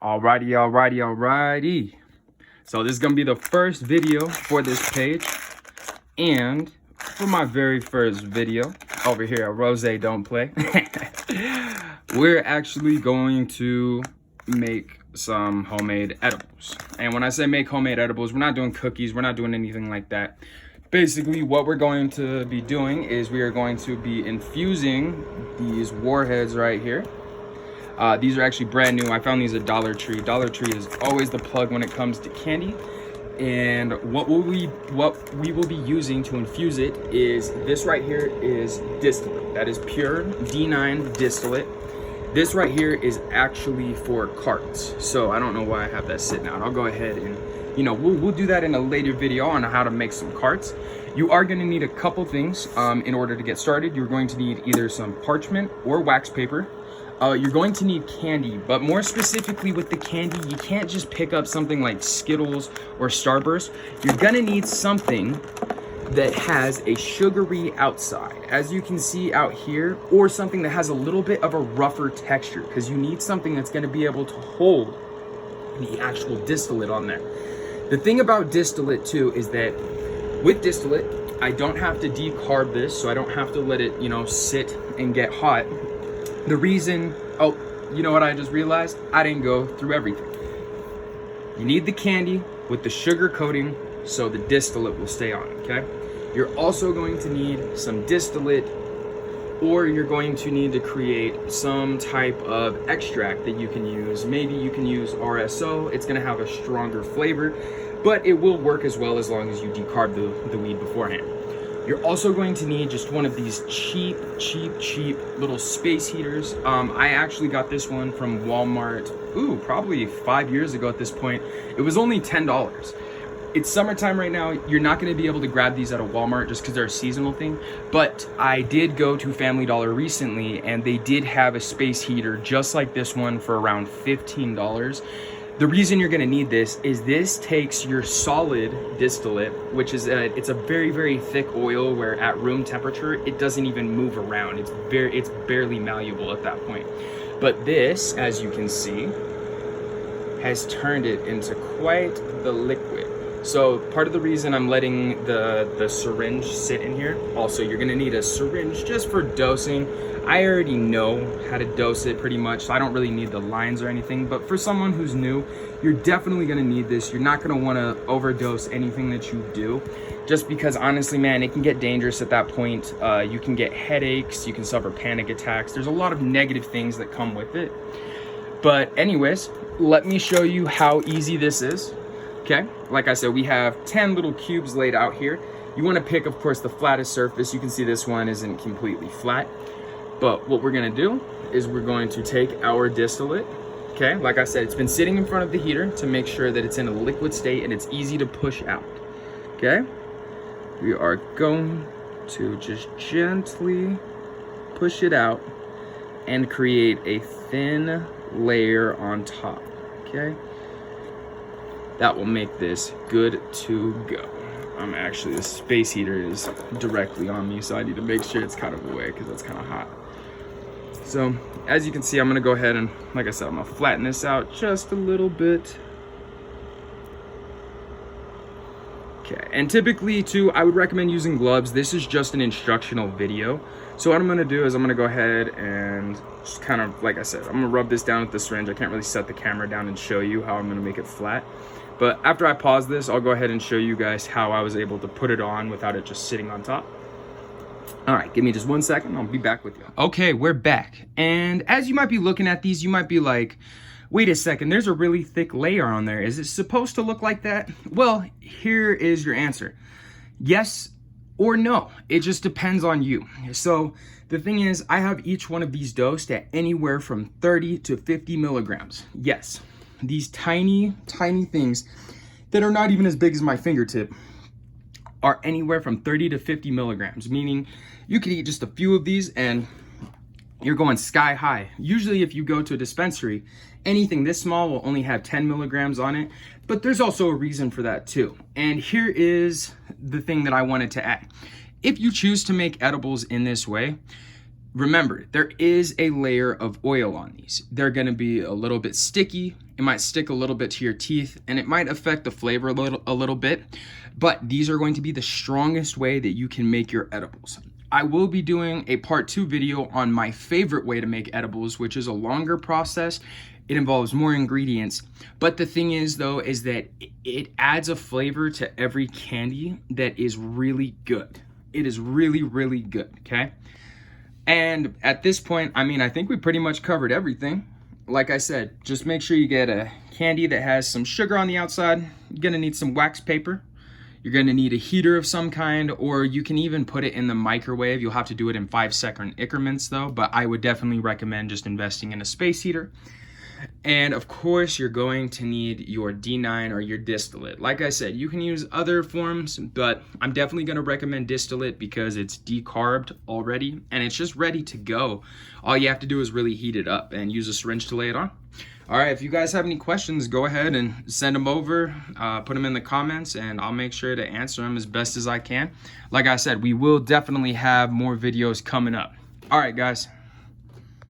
Alrighty. So this is gonna be the first video for this page, and for my very first video over here at RosèDon'tPlay, we're actually going to make some homemade edibles. And when I say make homemade edibles, we're not doing cookies, we're not doing anything like that. Basically, what we're going to be doing is we are going to be infusing these warheads right here. These are actually brand new. I found these at Dollar Tree. Dollar Tree is always the plug when it comes to candy. And what we will be using to infuse it is this right here is distillate. That is pure D9 distillate. This right here is actually for carts. So I don't know why I have that sitting out. I'll go ahead and, we'll do that in a later video on how to make some carts. You are going to need a couple things in order to get started. You're going to need either some parchment or wax paper. You're going to need candy, but more specifically with the candy, you can't just pick up something like Skittles or Starburst. You're gonna need something that has a sugary outside, as you can see out here, or something that has a little bit of a rougher texture, because you need something that's gonna be able to hold the actual distillate on there. The thing about distillate too is that with distillate, I don't have to decarb this, so I don't have to let it, sit and get hot. The reason, you know what I just realized? I didn't go through everything. You need the candy with the sugar coating so the distillate will stay on, okay? You're also going to need some distillate, or you're going to need to create some type of extract that you can use. Maybe you can use RSO. It's gonna have a stronger flavor, but it will work as well as long as you decarb the weed beforehand. You're also going to need just one of these cheap little space heaters. I actually got this one from Walmart, probably 5 years ago at this point. It was only $10. It's summertime right now. You're not gonna be able to grab these at a Walmart just because they're a seasonal thing. But I did go to Family Dollar recently and they did have a space heater just like this one for around $15. The reason you're gonna need this is this takes your solid distillate, which is it's a very thick oil where at room temperature it doesn't even move around. It's barely malleable at that point. But this, as you can see, has turned it into quite the liquid. So part of the reason I'm letting the syringe sit in here, also you're gonna need a syringe just for dosing. I already know how to dose it pretty much, so I don't really need the lines or anything, but for someone who's new, you're definitely gonna need this. You're not gonna wanna overdose anything that you do, just because honestly, man, it can get dangerous at that point. You can get headaches, you can suffer panic attacks. There's a lot of negative things that come with it. But anyways, let me show you how easy this is. Okay, like I said, we have 10 little cubes laid out here. You wanna pick, of course, the flattest surface. You can see this one isn't completely flat. But what we're gonna do is we're going to take our distillate, okay? Like I said, it's been sitting in front of the heater to make sure that it's in a liquid state and it's easy to push out, okay? We are going to just gently push it out and create a thin layer on top, okay? That will make this good to go. Actually, the space heater is directly on me, so I need to make sure it's kind of away because it's kind of hot. So as you can see, I'm gonna go ahead and, like I said, I'm gonna flatten this out just a little bit. Okay, and typically too, I would recommend using gloves. This is just an instructional video. So what I'm gonna do is I'm gonna go ahead and just kind of, like I said, I'm gonna rub this down with the syringe. I can't really set the camera down and show you how I'm gonna make it flat. But after I pause this, I'll go ahead and show you guys how I was able to put it on without it just sitting on top. All right, give me just 1 second. I'll be back with you. Okay, we're back. And as you might be looking at these, you might be like, wait a second, there's a really thick layer on there. Is it supposed to look like that? Well, here is your answer. Yes or no. It just depends on you. So the thing is, I have each one of these dosed at anywhere from 30 to 50 milligrams. Yes. These tiny things that are not even as big as my fingertip are anywhere from 30 to 50 milligrams, meaning you could eat just a few of these and you're going sky high. Usually if you go to a dispensary, anything this small will only have 10 milligrams on it, but there's also a reason for that too. And here is the thing that I wanted to add. If you choose to make edibles in this way, remember, there is a layer of oil on these. They're gonna be a little bit sticky. It might stick a little bit to your teeth, and it might affect the flavor a little bit, but these are going to be the strongest way that you can make your edibles. I will be doing a part 2 video on my favorite way to make edibles, which is a longer process. It involves more ingredients, but the thing is though, is that it adds a flavor to every candy that is really good. It is really, really good, okay? And at this point, I mean, I think we pretty much covered everything. Like I said, just make sure you get a candy that has some sugar on the outside. You're gonna need some wax paper. You're gonna need a heater of some kind, or you can even put it in the microwave. You'll have to do it in 5-second increments though, but I would definitely recommend just investing in a space heater. And of course, you're going to need your D9 or your distillate. Like I said, you can use other forms, but I'm definitely going to recommend distillate because it's decarbed already and it's just ready to go. All you have to do is really heat it up and use a syringe to lay it on. All right, if you guys have any questions, go ahead and send them over, put them in the comments, and I'll make sure to answer them as best as I can. Like I said, we will definitely have more videos coming up. All right, guys.